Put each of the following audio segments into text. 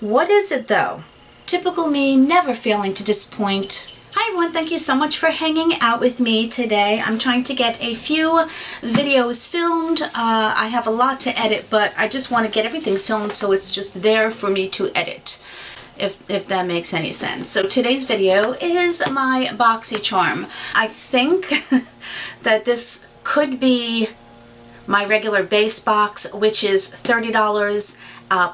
What is it though? Typical me, never failing to disappoint. Hi everyone, thank you so much for hanging out with me today. I'm trying to get a few videos filmed. I have a lot to edit, but I just want to get everything filmed so it's just there for me to edit, if that makes any sense. So today's video is my Boxycharm. I think that this could be my regular base box, which is $30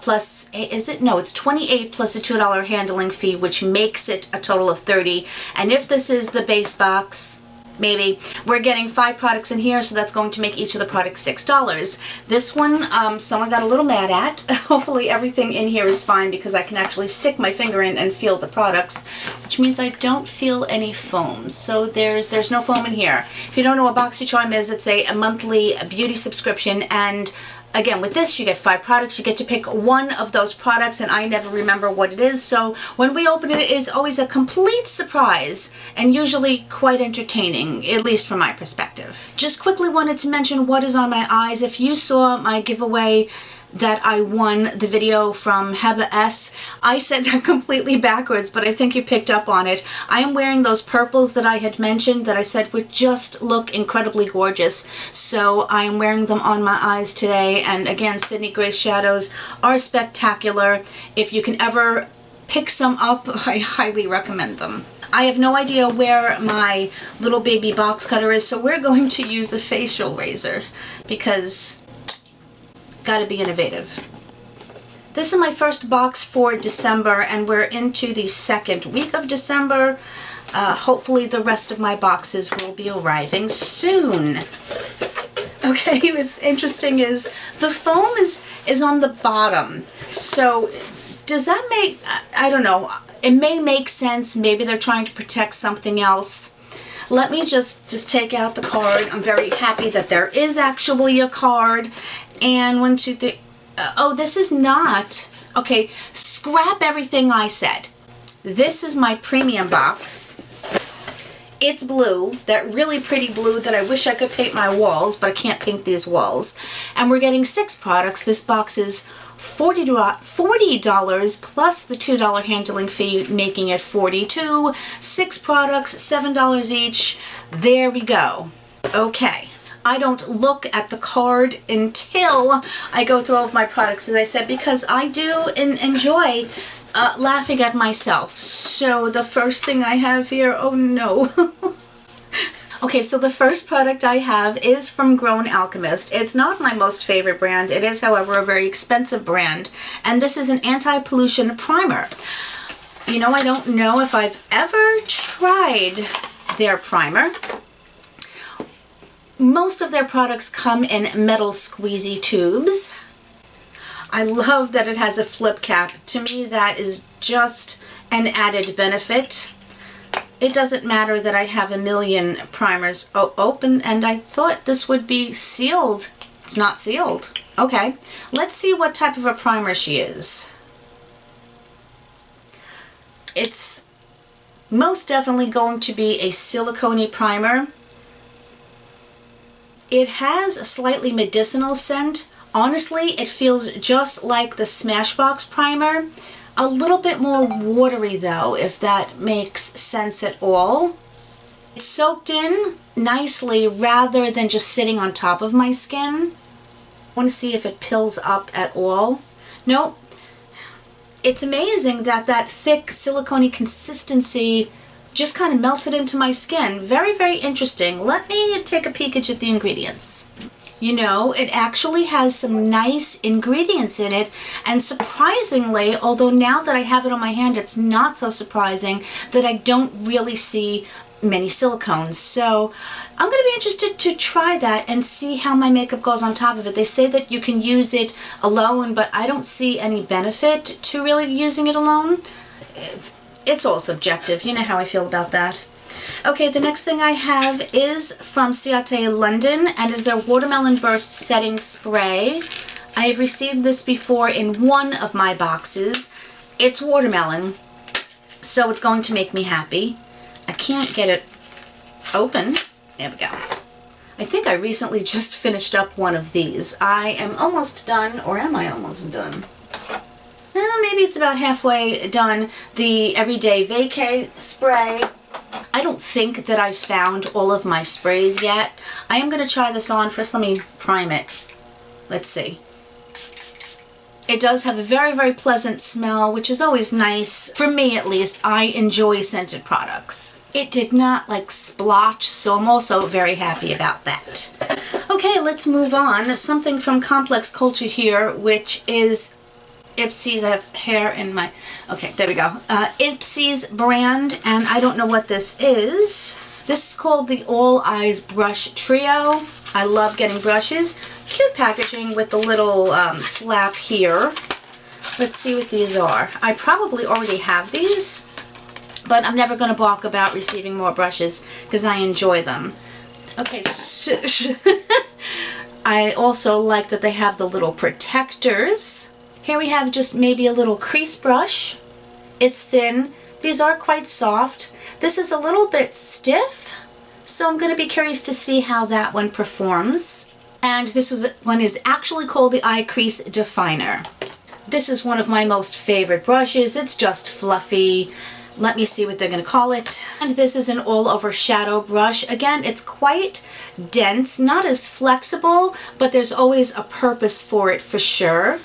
plus, is it? No, it's $28 plus a $2 handling fee, which makes it a total of $30. And if this is the base box, maybe, we're getting 5 products in here, so that's going to make each of the products $6. This one, someone got a little mad at. Hopefully everything in here is fine because I can actually stick my finger in and feel the products, which means I don't feel any foam. So there's no foam in here. If you don't know what Boxycharm is, it's a monthly beauty subscription, and again, with this, you get 5 products. You get to pick one of those products, and I never remember what it is. So when we open it, it is always a complete surprise and usually quite entertaining, at least from my perspective. Just quickly wanted to mention what is on my eyes. If you saw my giveaway that I won the video from ebates, I said that completely backwards, but I think you picked up on it. I am wearing those purples that I had mentioned that I said would just look incredibly gorgeous. So I am wearing them on my eyes today, and again, Sydney Grace shadows are spectacular. If you can ever pick some up, I highly recommend them. I have no idea where my little baby box cutter is, so we're going to use a facial razor because gotta be innovative. This is my first box for December, and we're into the second week of December. Hopefully the rest of my boxes will be arriving soon. Okay, what's interesting is the foam is on the bottom. So does that make, I don't know, it may make sense. Maybe they're trying to protect something else. Let me just take out the card. I'm very happy that there is actually a card. And 1, 2, 3. Oh, this is not. Okay, scrap everything I said. This is my premium box. It's blue, that really pretty blue that I wish I could paint my walls, but I can't paint these walls. And we're getting 6 products. This box is $40 plus the $2 handling fee, making it $42. 6 products, $7 each. There we go. Okay. I don't look at the card until I go through all of my products, as I said, because I do enjoy laughing at myself. So the first thing I have here, oh no. Okay, so the first product I have is from Grown Alchemist. It's not my most favorite brand. It is, however, a very expensive brand. And this is an anti-pollution primer. You know, I don't know if I've ever tried their primer. Most of their products come in metal squeezy tubes. I love that it has a flip cap. To me, that is just an added benefit. It doesn't matter that I have a million primers open, and I thought this would be sealed. It's not sealed. Okay, let's see what type of a primer she is. It's most definitely going to be a silicone-y primer. It has a slightly medicinal scent. Honestly, it feels just like the Smashbox primer. A little bit more watery though, if that makes sense at all. It's soaked in nicely rather than just sitting on top of my skin. I want to see if it pills up at all. Nope. It's amazing that that thick silicone-y consistency just kind of melted into my skin. Very, very interesting. Let me take a peek at the ingredients. You know, it actually has some nice ingredients in it, and surprisingly, although now that I have it on my hand, it's not so surprising that I don't really see many silicones. So I'm going to be interested to try that and see how my makeup goes on top of it. They say that you can use it alone, but I don't see any benefit to really using it alone. It's all subjective. You know how I feel about that. Okay, the next thing I have is from Ciate London, and is their Watermelon Burst Setting Spray. I have received this before in one of my boxes. It's watermelon, so it's going to make me happy. I can't get it open. There we go. I think I recently just finished up one of these. I am almost done, or am I almost done? Maybe it's about halfway done the Everyday Vacay spray. I don't think that I've found all of my sprays yet. I am going to try this on. First, let me prime it. Let's see. It does have a very, very pleasant smell, which is always nice. For me, at least, I enjoy scented products. It did not like splotch, so I'm also very happy about that. Okay, let's move on. Something from Complex Culture here, which is Ipsy's. I have hair in my... Okay, there we go. Ipsy's brand, and I don't know what this is. This is called the All Eyes Brush Trio. I love getting brushes. Cute packaging with the little flap here. Let's see what these are. I probably already have these, but I'm never going to balk about receiving more brushes because I enjoy them. Okay, so I also like that they have the little protectors. Here we have just maybe a little crease brush. It's thin. These are quite soft. This is a little bit stiff, so I'm going to be curious to see how that one performs. And this one is actually called the Eye Crease Definer. This is one of my most favorite brushes. It's just fluffy. Let me see what they're going to call it. And this is an all-over shadow brush. Again, it's quite dense, not as flexible, but there's always a purpose for it for sure.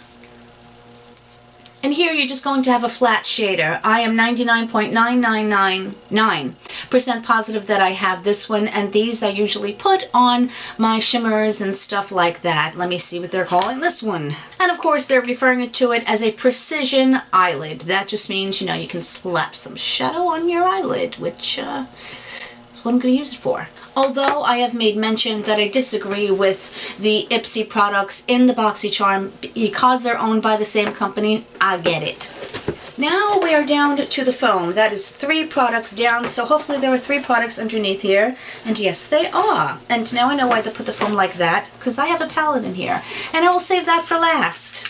And here you're just going to have a flat shader. I am 99.9999% positive that I have this one, and these I usually put on my shimmers and stuff like that. Let me see what they're calling this one. And of course they're referring to it as a precision eyelid. That just means, you know, you can slap some shadow on your eyelid, which is what I'm going to use it for. Although I have made mention that I disagree with the Ipsy products in the Boxycharm because they're owned by the same company, I get it. Now we are down to the foam. That is 3 products down, so hopefully there are 3 products underneath here. And yes, they are. And now I know why they put the foam like that, because I have a palette in here. And I will save that for last.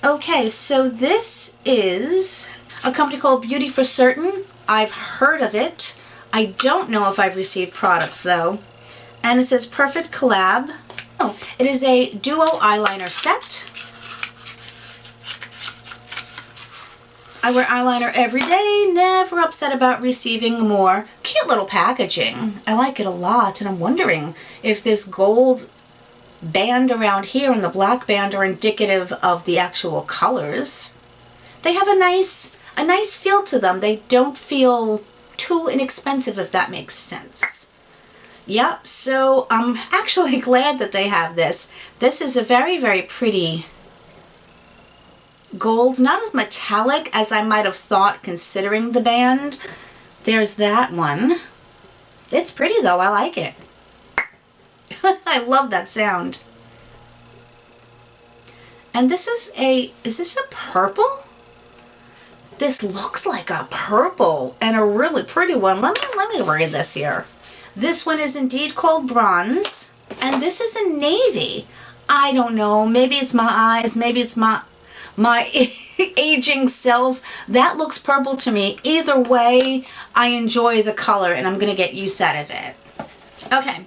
Okay, so this is a company called Beauty for Certain. I've heard of it. I don't know if I've received products though. And it says Perfect Collab. Oh, it is a duo eyeliner set. I wear eyeliner every day, never upset about receiving more. Cute little packaging. I like it a lot, and I'm wondering if this gold band around here and the black band are indicative of the actual colors. They have a nice feel to them. They don't feel too inexpensive, if that makes sense. Yep, so I'm actually glad that they have this. This is a very, very pretty gold, not as metallic as I might have thought considering the band. There's that one. It's pretty though, I like it. I love that sound. And this is this a purple? This looks like a purple and a really pretty one. Let me read this here. This one is indeed called Bronze, and this is a navy. I don't know, maybe it's my eyes, maybe it's my aging self. That looks purple to me. Either way, I enjoy the color and I'm gonna get use out of it. Okay,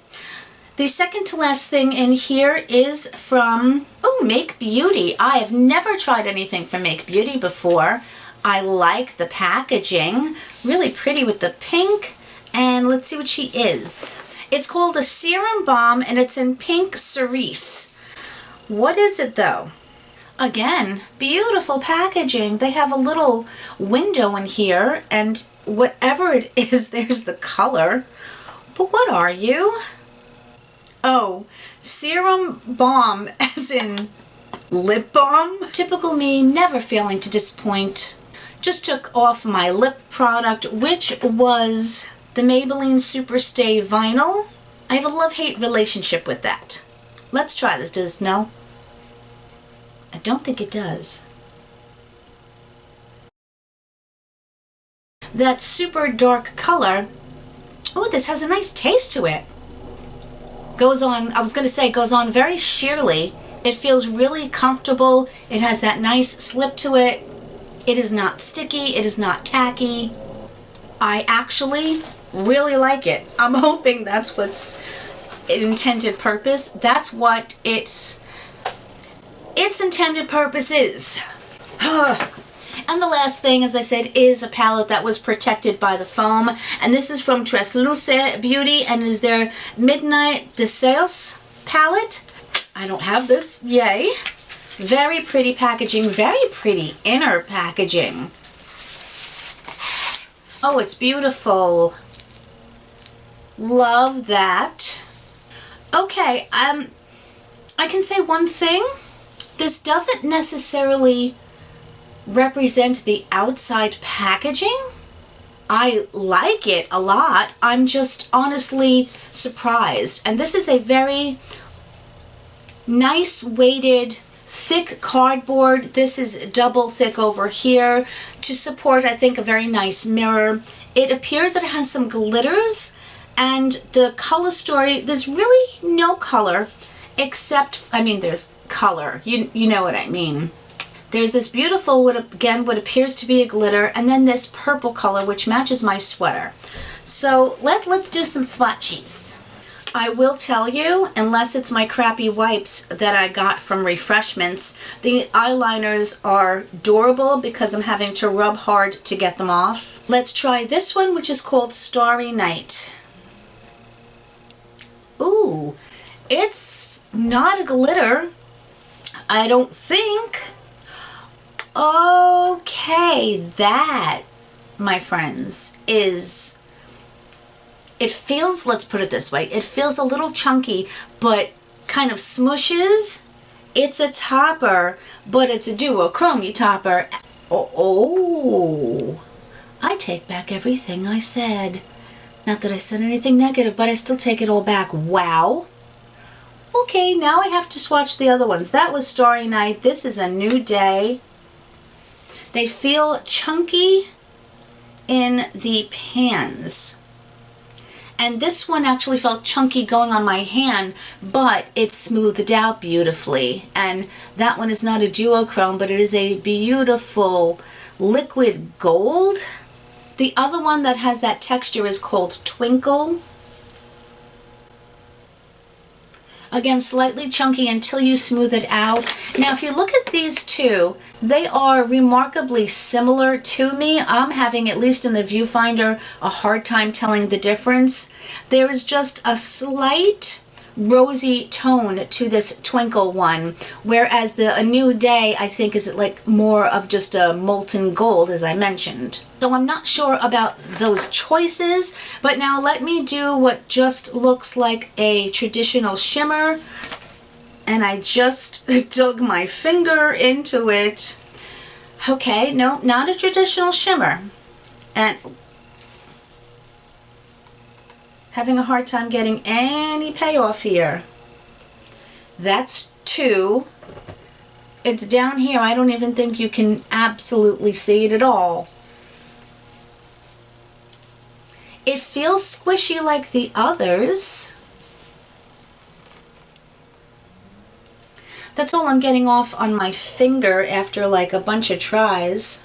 the second to last thing in here is from, Make Beauty. I have never tried anything from Make Beauty before. I like the packaging, really pretty with the pink, and let's see what she is. It's called a Serum Balm, and it's in Pink Cerise. What is it though? Again, beautiful packaging. They have a little window in here, and whatever it is, there's the color. But what are you? Oh, Serum Balm as in lip balm? Typical me, never failing to disappoint. Just took off my lip product, which was the Maybelline Superstay Vinyl. I have a love-hate relationship with that. Let's try this. Does it smell? I don't think it does. That super dark color, oh, this has a nice taste to it. Goes on, I was going to say, goes on very sheerly. It feels really comfortable. It has that nice slip to it. It is not sticky. It is not tacky. I actually really like it. I'm hoping that's what's intended purpose. That's what its intended purpose is. And the last thing, as I said, is a palette that was protected by the foam. And this is from AIA Beauty and is their Midnight Deseos palette. I don't have this, yay. Very pretty packaging, very pretty inner packaging. Oh, it's beautiful. Love that. Okay, I can say one thing. This doesn't necessarily represent the outside packaging. I like it a lot. I'm just honestly surprised. And this is a very nice weighted, thick cardboard. This is double thick over here to support, I think, a very nice mirror. It appears that it has some glitters, and the color story, there's really no color except, I mean, there's color. You know what I mean. There's this beautiful, what appears to be a glitter, and then this purple color, which matches my sweater. So let's do some swatches. I will tell you, unless it's my crappy wipes that I got from Refreshments, the eyeliners are durable because I'm having to rub hard to get them off. Let's try this one, which is called Starry Night. Ooh, it's not a glitter, I don't think. Okay, that, my friends, is... It feels, let's put it this way, it feels a little chunky, but kind of smushes. It's a topper, but it's a duochrome topper. Oh, I take back everything I said. Not that I said anything negative, but I still take it all back. Wow. Okay, now I have to swatch the other ones. That was Starry Night. This is A New Day. They feel chunky in the pans. And this one actually felt chunky going on my hand, but it smoothed out beautifully. And that one is not a duochrome, but it is a beautiful liquid gold. The other one that has that texture is called Twinkle. Again, slightly chunky until you smooth it out. Now, if you look at these two, they are remarkably similar to me. I'm having, at least in the viewfinder, a hard time telling the difference. There is just a slight rosy tone to this Twinkle one, whereas the A New Day, I think, is like more of just a molten gold, as I mentioned. So I'm not sure about those choices, but now let me do what just looks like a traditional shimmer, and I just dug my finger into it. Okay, no, not a traditional shimmer, and having a hard time getting any payoff here. That's two. It's down here. I don't even think you can absolutely see it at all. It feels squishy like the others. That's all I'm getting off on my finger after like a bunch of tries.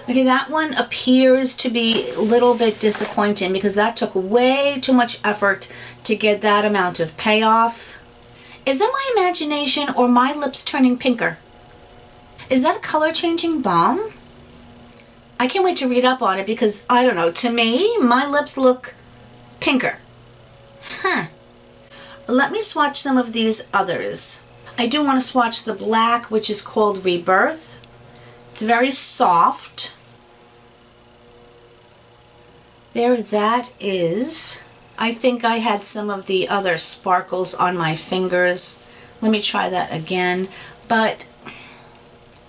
Okay, that one appears to be a little bit disappointing because that took way too much effort to get that amount of payoff. Is that my imagination or my lips turning pinker? Is that a color changing balm? I can't wait to read up on it because, I don't know, to me, my lips look pinker. Huh. Let me swatch some of these others. I do want to swatch the black, which is called Rebirth. It's very soft. There that is. I think I had some of the other sparkles on my fingers. Let me try that again. But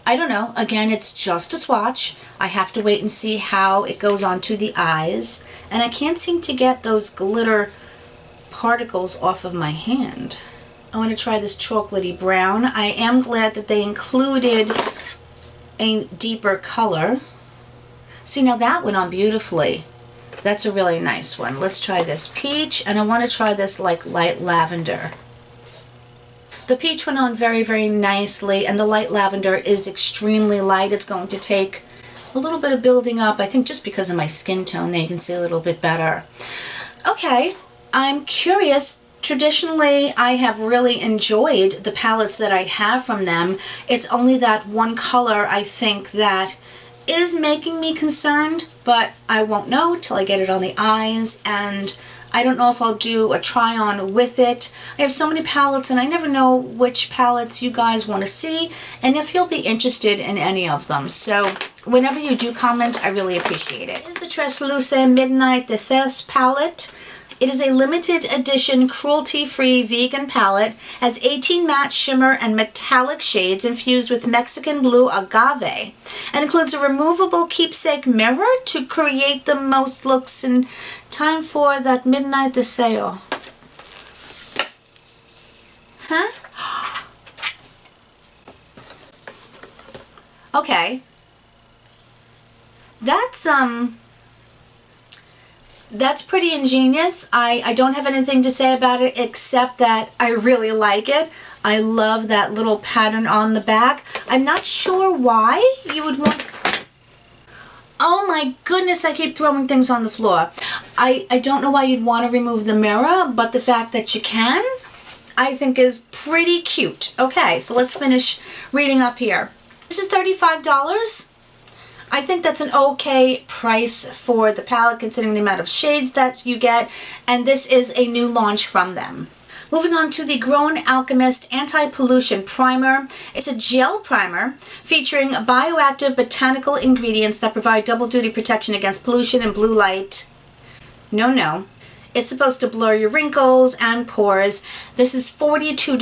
I don't know. Again, it's just a swatch. I have to wait and see how it goes onto the eyes. And I can't seem to get those glitter particles off of my hand. I want to try this chocolatey brown. I am glad that they included a deeper color. See, now that went on beautifully. That's a really nice one. Let's try this peach, and I want to try this like light lavender. The peach went on very, very nicely, and the light lavender is extremely light. It's going to take a little bit of building up, I think just because of my skin tone. There you can see a little bit better. Okay, I'm curious. Traditionally, I have really enjoyed the palettes that I have from them. It's only that one color I think that is making me concerned, but I won't know till I get it on the eyes, and I don't know if I'll do a try on with it. I have so many palettes and I never know which palettes you guys want to see and if you'll be interested in any of them. So whenever you do comment, I really appreciate it. Here's the Translucent Midnight Desserts palette. It is a limited edition cruelty-free vegan palette, has 18 matte shimmer and metallic shades infused with Mexican blue agave, and includes a removable keepsake mirror to create the most looks in time for that midnight deseo. Huh? Okay. That's pretty ingenious. I don't have anything to say about it except that I really like it. I love that little pattern on the back. I'm not sure why you would want... Oh my goodness, I keep throwing things on the floor. I don't know why you'd want to remove the mirror, but the fact that you can, I think is pretty cute. Okay, so let's finish reading up here. This is $35. I think that's an okay price for the palette considering the amount of shades that you get, and this is a new launch from them. Moving on to the Grown Alchemist Anti-Pollution Primer. It's a gel primer featuring bioactive botanical ingredients that provide double-duty protection against pollution and blue light. No. It's supposed to blur your wrinkles and pores. This is $42.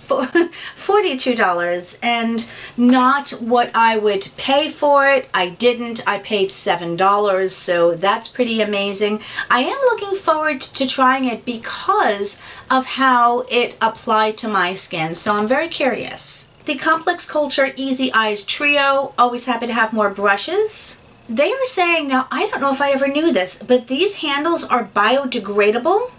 $42 and not what I would pay for it. I didn't. I paid $7, so that's pretty amazing. I am looking forward to trying it because of how it applied to my skin, so I'm very curious. The Complex Culture Easy Eyes Trio, always happy to have more brushes. They are saying, now I don't know if I ever knew this, but these handles are biodegradable.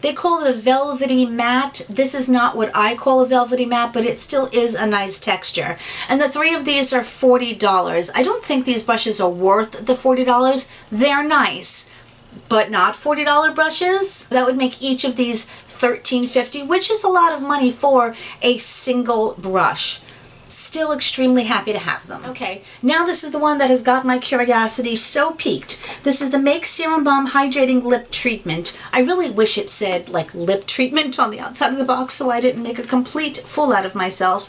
They call it a velvety matte. This is not what I call a velvety matte, but it still is a nice texture. And the three of these are $40. I don't think these brushes are worth the $40. They're nice, but not $40 brushes. That would make each of these $13.50, which is a lot of money for a single brush. Still extremely happy to have them. Okay, now this is the one that has got my curiosity so piqued. This is the Make Serum Balm Hydrating Lip Treatment. I really wish it said like lip treatment on the outside of the box so I didn't make a complete fool out of myself.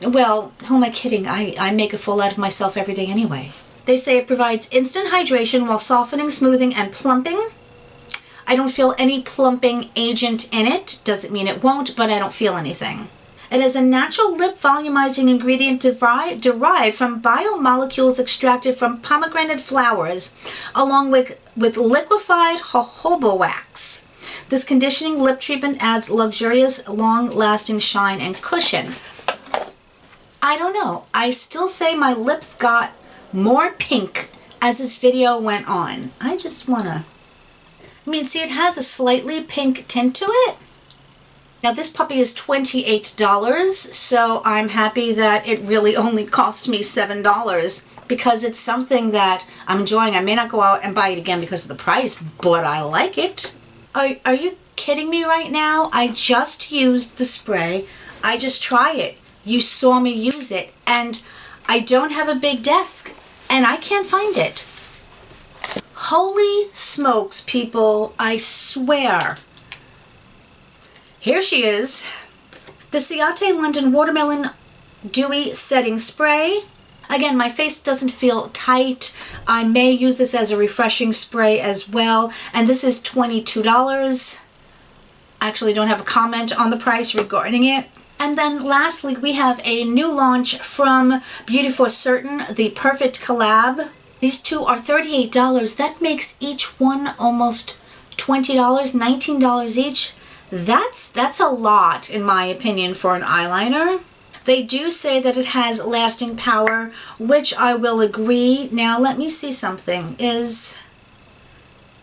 Well, who am I kidding? I make a fool out of myself every day anyway. They say it provides instant hydration while softening, smoothing, and plumping. I don't feel any plumping agent in it. Doesn't mean it won't, but I don't feel anything. It is a natural lip volumizing ingredient derived from biomolecules extracted from pomegranate flowers, along with liquefied jojoba wax. This conditioning lip treatment adds luxurious, long-lasting shine and cushion. I don't know. I still say my lips got more pink as this video went on. I just wanna... see, it has a slightly pink tint to it. Now this puppy is $28, so I'm happy that it really only cost me $7 because it's something that I'm enjoying. I may not go out and buy it again because of the price, but I like it. Are you kidding me right now? I just used the spray. I just tried it. You saw me use it, and I don't have a big desk, and I can't find it. Holy smokes, people, I swear. Here she is, the Ciate London Watermelon Dewy Setting Spray. Again, my face doesn't feel tight. I may use this as a refreshing spray as well, and this is $22. I actually don't have a comment on the price regarding it. And then lastly, we have a new launch from Beauty for Certain, the Perfect Collab. These two are $38. That makes each one almost $20, $19 each. That's a lot, in my opinion, for an eyeliner. They do say that it has lasting power, which I will agree. Now, let me see something.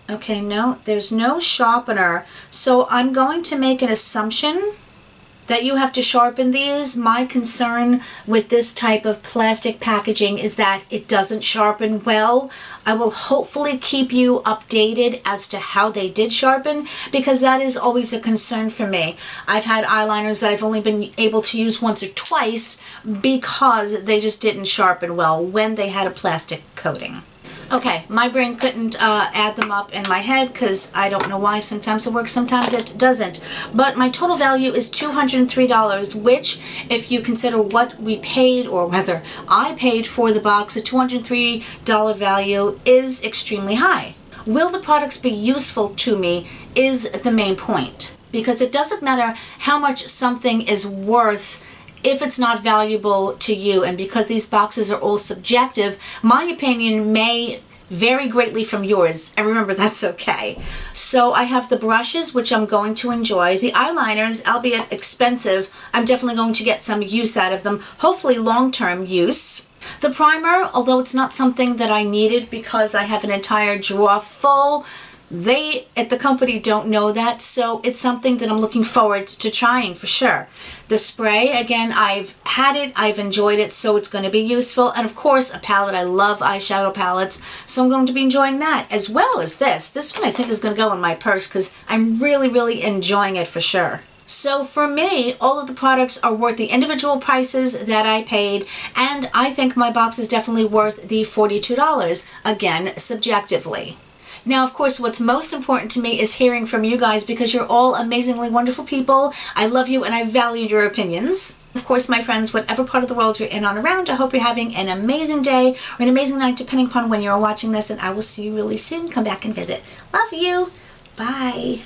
Okay, no, there's no sharpener. So I'm going to make an assumption that you have to sharpen these. My concern with this type of plastic packaging is that it doesn't sharpen well. I will hopefully keep you updated as to how they did sharpen, because that is always a concern for me. I've had eyeliners that I've only been able to use once or twice because they just didn't sharpen well when they had a plastic coating. Okay, my brain couldn't add them up in my head because I don't know why. Sometimes it works, sometimes it doesn't. But my total value is $203, which, if you consider what we paid, or whether I paid for the box, a $203 value is extremely high. Will the products be useful to me is the main point. Because it doesn't matter how much something is worth if it's not valuable to you. And because these boxes are all subjective, my opinion may vary greatly from yours, and remember, that's okay. So I have the brushes, which I'm going to enjoy. The eyeliners, albeit expensive, I'm definitely going to get some use out of them, hopefully long-term use. The primer, although it's not something that I needed because I have an entire drawer full, they at the company don't know that, so it's something that I'm looking forward to trying for sure. The spray, again, I've had it, I've enjoyed it, so it's going to be useful. And of course, a palette. I love eyeshadow palettes, so I'm going to be enjoying that, as well as this. This one I think is going to go in my purse because I'm really, really enjoying it for sure. So for me, all of the products are worth the individual prices that I paid, and I think my box is definitely worth the $42, again, subjectively. Now, of course, what's most important to me is hearing from you guys, because you're all amazingly wonderful people. I love you and I value your opinions. Of course, my friends, whatever part of the world you're in on around, I hope you're having an amazing day or an amazing night, depending upon when you're watching this, and I will see you really soon. Come back and visit. Love you. Bye.